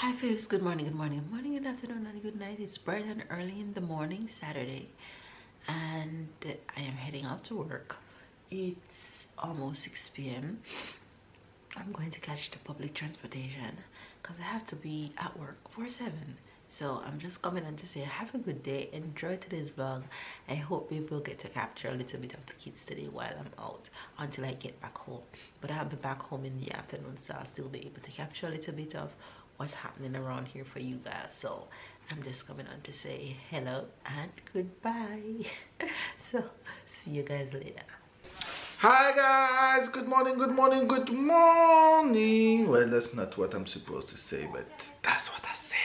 Hi folks, good morning, good afternoon, and good night. It's bright and early in the morning, Saturday, and I am heading out to work. It's almost 6 p.m. I'm going to catch the public transportation because I have to be at work for 7. So I'm just coming on to say have a good day, enjoy today's vlog. I hope we will get to capture a little bit of the kids today while I'm out until I get back home. But I'll be back home in the afternoon, so I'll still be able to capture a little bit of what's happening around here for you guys. So I'm just coming on to say hello and goodbye. So see you guys later. Hi guys, good morning. Well, that's not what I'm supposed to say, but that's what I said.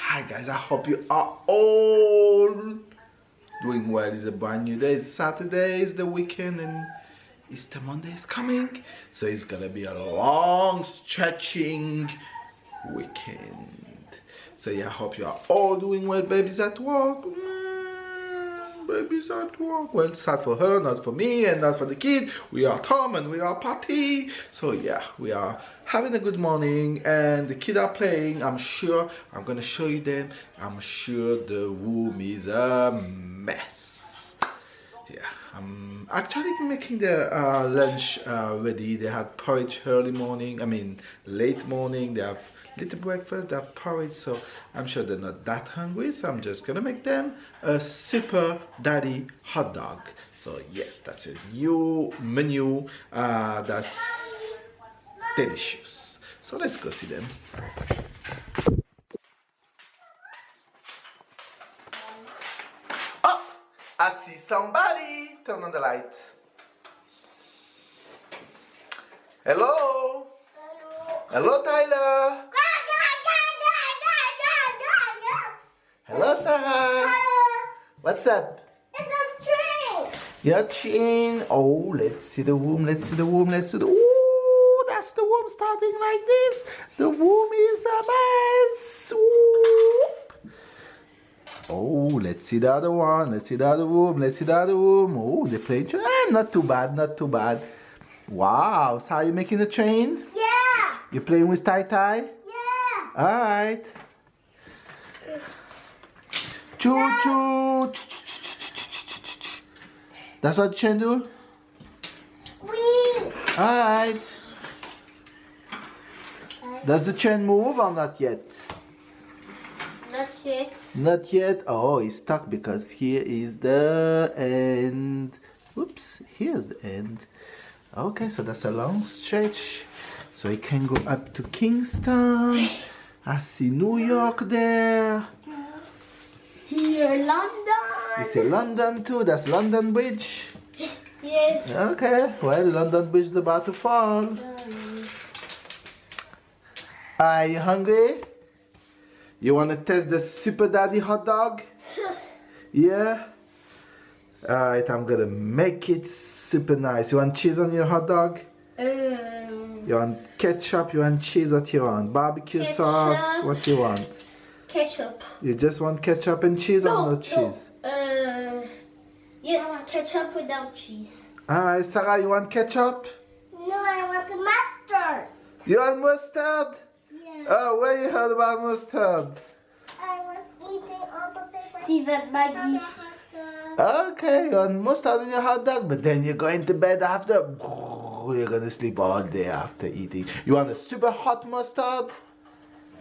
Hi guys, I hope you are all doing well. It's a brand new day. It's Saturday, it's the weekend, and Easter Monday is coming. So it's gonna be a long stretching weekend. So yeah, I hope you are all doing well. Baby's at work. Baby's at work. Well, sad for her, not for me, and not for the kid. We are Tom and we are Patty. So yeah, we are having a good morning, and the kids are playing. I'm sure I'm gonna show you them. I'm sure the room is a mess. Yeah, I'm actually making the lunch ready. They had porridge early morning, late morning. They have little breakfast, they have porridge, so I'm sure they're not that hungry, so I'm just gonna make them a super daddy hot dog. So yes, that's a new menu that's delicious. So let's go see them. Oh, I see somebody. Turn on the light. Hello. Hello, Tyler. Hello, Sarah. Hello. What's up? It's a train. Your chin. Oh, let's see the room. Let's see the room. Let's see the. Ooh, that's the room starting like this. The room is a mess. Ooh. Oh, let's see the other one. Let's see the other room. Let's see the other room. Oh, they're playing train. Not too bad. Not too bad. Wow. So, are you making the train? Yeah. You playing with Tai Tai? Yeah. All right. Choo choo. That's what you can do? Wee. Alright. Does the chain move or not yet? That's it. Not yet. Oh, it's stuck because here is the end. Oops, here's the end. Okay, so that's a long stretch. So it can go up to Kingston. I see New York there. Here, London. You see London too. That's London Bridge. Yes. Okay, well, London Bridge is about to fall. Are you hungry? You want to test the Super Daddy hot dog? Yeah? Alright, I'm gonna make it super nice. You want cheese on your hot dog? You want ketchup? You want cheese? What you want? Barbecue sauce? What you want? Ketchup. You just want ketchup and cheese or no cheese? Yes, ketchup without cheese. Alright, Sarah, you want ketchup? No, I want the mustard. You want mustard? Yeah. Oh, where you heard about mustard? I was eating all the paper. Steven Maggie. Okay, you want mustard in your hot dog, but then you're going to bed after. You're gonna sleep all day after eating. You want a super hot mustard?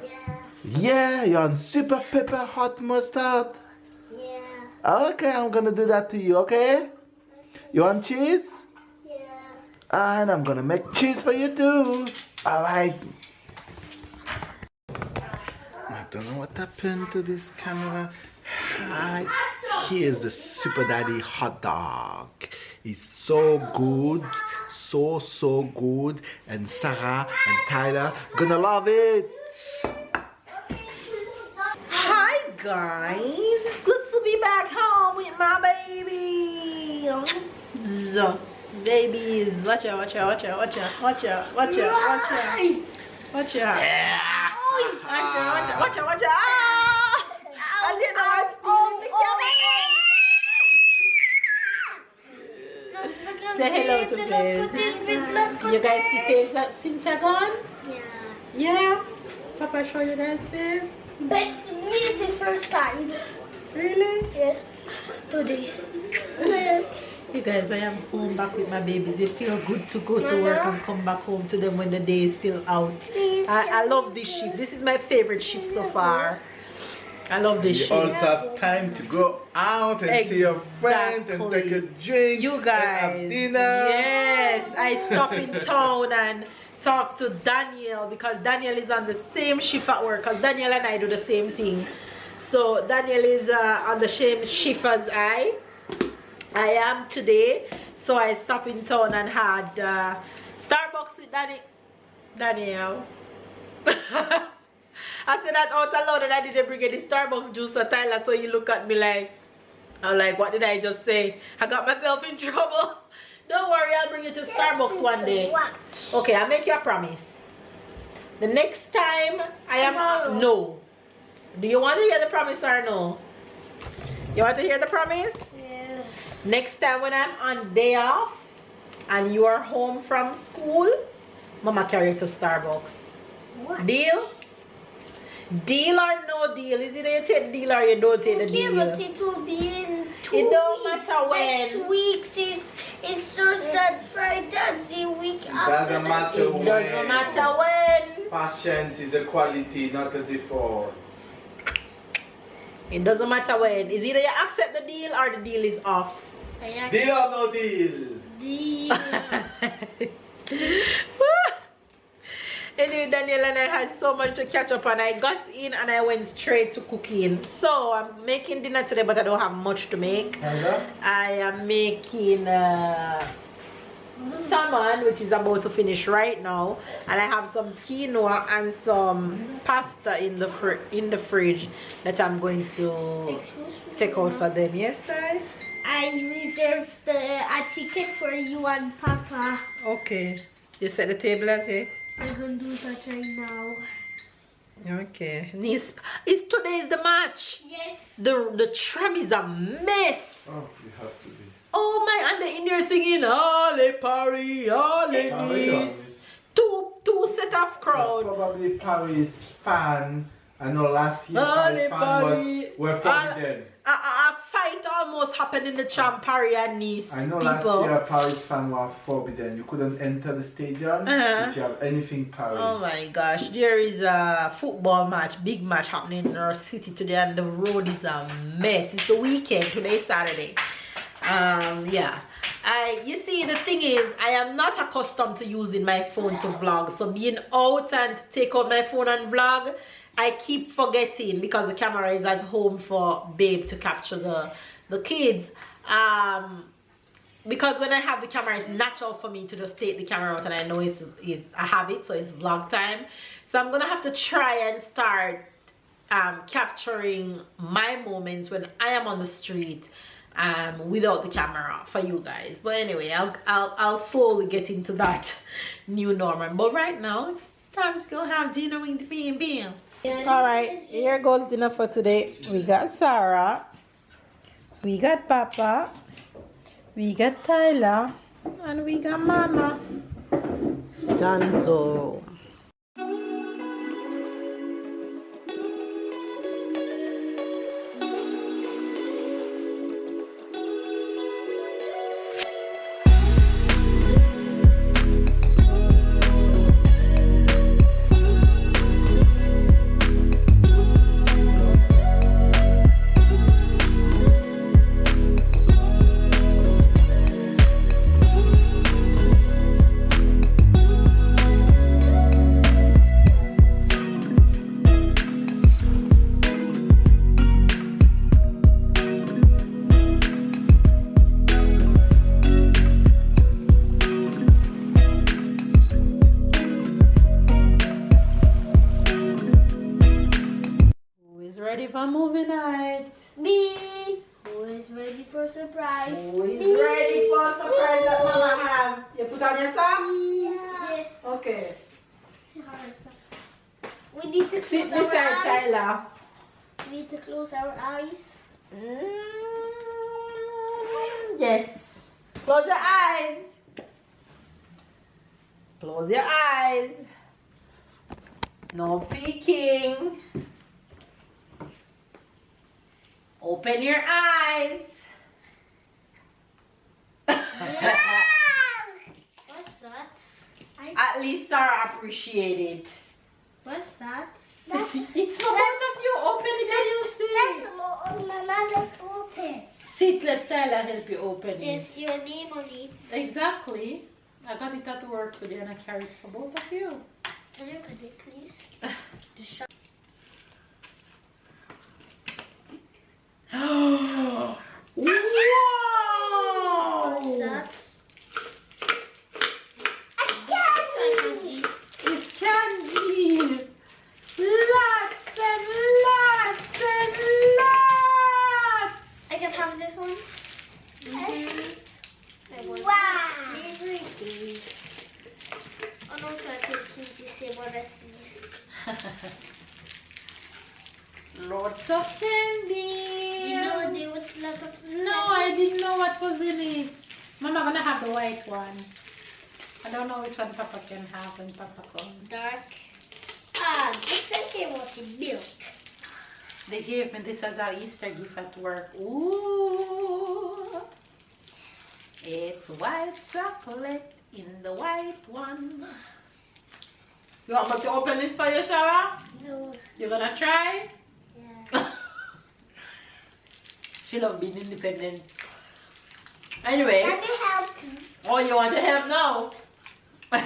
Yeah. Yeah, you want super pepper hot mustard? Yeah. Okay, I'm gonna do that to you, okay? You want cheese? Yeah. And I'm gonna make cheese for you too. Alright. I don't know what happened to this camera. Hi. Here's the Super Daddy hot dog. It's so good. So good. And Sarah and Tyler gonna love it. Hi guys, it's good to be back home with my baby. Babies, watch out. Watch out. I didn't know I was stealing the camera. Say hello to Faves. You guys see Faves since I gone? Yeah. Yeah. Papa show you guys face? But me is the first time. Really? Yes. Today. You guys, I am home back with my babies. It feels good to go to work and come back home to them when the day is still out. I love this shift. This is my favorite shift so far. I love this shift. You also have time to go out and see your friends and take a drink. You guys. And have dinner. Yes, I stop in town and talk to Daniel because Daniel is on the same shift at work because Daniel and I do the same thing. So Daniel is on the same shift as I am today. So I stopped in town and had Starbucks with Daniel. I said that out loud and I didn't bring any Starbucks juice or Tyler, so you look at me like, I'm like, what did I just say? I got myself in trouble. Don't worry, I'll bring you to Starbucks one day. Okay, I'll make you a promise. The next time I am no. Do you want to hear the promise or no? You want to hear the promise? Yeah. Next time when I'm on day off and you are home from school, Mama carry you to Starbucks. What? Deal? Deal or no deal? Is it you take the deal or you don't take the deal? But it will be in 2 It don't weeks. matter when. Next week is Thursday, Friday, the week after. Doesn't matter It doesn't matter when. Fashion is a quality, not a default. It doesn't matter when. Is either you accept the deal or the deal is off. Deal or no deal? Deal. Anyway, Daniel and I had so much to catch up on. I got in and I went straight to cooking. So I'm making dinner today, but I don't have much to make. I am making salmon, which is about to finish right now, and I have some quinoa and some pasta in the fridge that I'm going to take out for them. Yes, Ty? I reserved a ticket for you and Papa. Okay. You set the table as it? I'm gonna do that right now. Okay. Is today is the match? Yes. The tram is a mess. Oh, you have to be. Oh my, and the Indians singing Ale Paris, Ale Nice. Two set of crowd. That's probably Paris fan. I know last year Paris fan were forbidden. A fight almost happened in the tram, Paris and Nice. I know people. last year Paris fan were forbidden. You couldn't enter the stadium if you have anything Paris. Oh my gosh, there is a football match, big match happening in our city today, and the road is a mess. It's the weekend, today's Saturday. Yeah. You see, the thing is, I am not accustomed to using my phone to vlog, so being out and to take out my phone and vlog, I keep forgetting because the camera is at home for Babe to capture the kids. Because when I have the camera, it's natural for me to just take the camera out, and I know it's a habit, so it's vlog time. So I'm gonna have to try and start capturing my moments when I am on the street without the camera for you guys. But anyway, I'll slowly get into that new normal. But right now it's time to go have dinner with the baby. All right, here goes dinner for today. We got Sarah, we got Papa, we got Tyler, and we got Mama. Danzo. Ready for movie night? Me. Who is ready for surprise? Who is ready for surprise that Mama have? You put on your socks? Yeah. Yes. Okay. We need to Sit close our beside eyes. Tyler. We need to close our eyes. Yes. Close your eyes. Close your eyes. No peeking. Open your eyes. What's that? At least Sarah appreciate it. What's that? It's for both of you. Open it and you see. Let's open. Sit, let Tyler help you open it. There's your name on it. Exactly. I got it at work today and I carried it for both of you. Can you open it, please? Just show. Wow! What's that? Candy. It's candy. Lots and lots and lots. I can have this one. Wow. And also I can keep this in what I see. Lots of candy. You know there was lots of No, I didn't know what was in it. Mama gonna have the white one. I don't know which one Papa can have when Papa comes. dark. Ah, just like they wanted milk. They gave me this as our Easter gift at work. Ooh. It's white chocolate in the white one. You want me to open it for you, Sarah? No. You gonna try? Yeah. She love being independent. Anyway. Can you help me? Oh, you want to help now? Can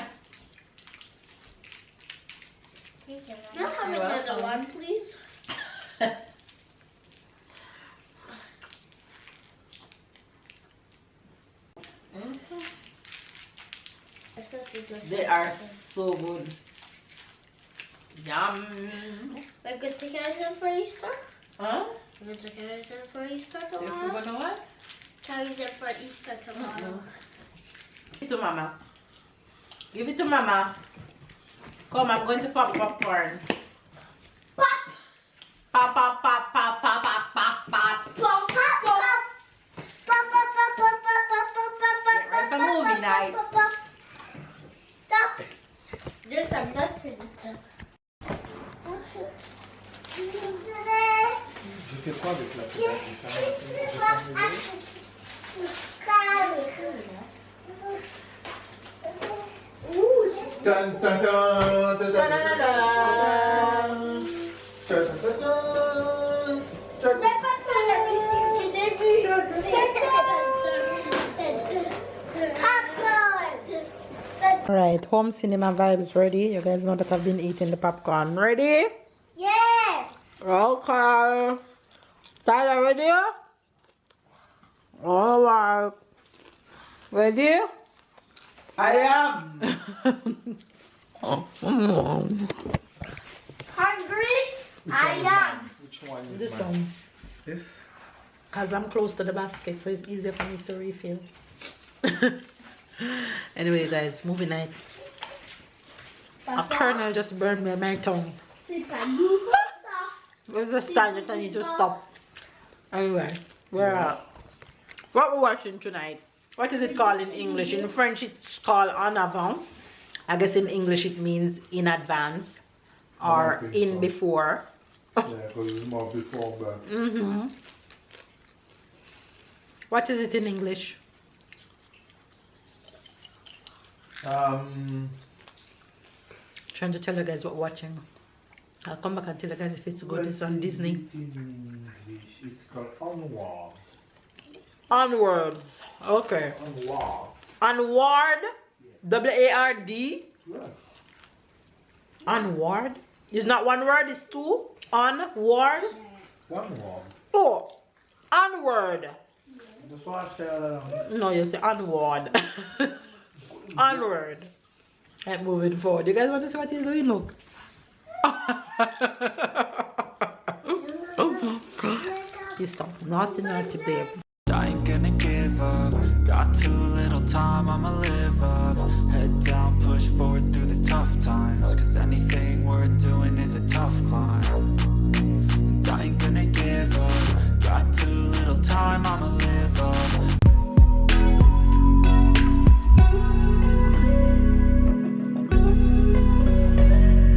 I have another one, please? They are so good. Yum. We're going to carry them for Easter? Huh? We're going to carry them for Easter If we're tomorrow? gonna what? Carry them for Easter tomorrow. Give it to Mama. Give it to Mama. Come, I'm going to pop popcorn. Pop! Pop, pop, pop, pop, pop, pop, pop, pop. Pop, pop, pop! Pop, pop, pop, pop, pop, pop, pop, pop, pop, Get ready for movie night. pop, pop. Stop! There's some nuts in it. Je fais quoi avec la petite? Dun, dun, dun, dun, dun, dun, dun, dun. Dun, dun, dun, dun. Dun, C'est pas ça la musique du début. C'est Alright, home cinema vibes ready. You guys know that I've been eating the popcorn. Ready? Yes. Okay. Tyler, ready? Alright. Ready? I am. Hungry? I am. Which one is This mine? one. This? Because I'm close to the basket, so it's easier for me to refill. Anyway, guys, movie night. A kernel just burned me on my tongue. C'est pas nouveau ça. Where's the stand? I need to stop. Anyway, we're out. What we're watching tonight? What is it called in English? In French, it's called en avant. I guess in English it means in advance or think in so. before. Yeah, because it's more before, but What is it in English? Trying to tell you guys what we're watching. I'll come back and tell you guys if it's good. It's on Disney. It's called Onward. Onwards. Okay. Onward. Onward. W-A-R-D. Yeah. Onward. It's not one word, it's two. Onward. Onward. Oh. Onward. That's what I said. No, you say onward. Onward. I'm moving forward. You guys want to see what he's doing? Look. You stop. Naughty, naughty, babe. I ain't gonna give up. Got too little time, I'ma live up. Head down, push forward through the tough times. Cause anything worth doing is a tough climb. And I ain't gonna give up. Got too little time, I'ma live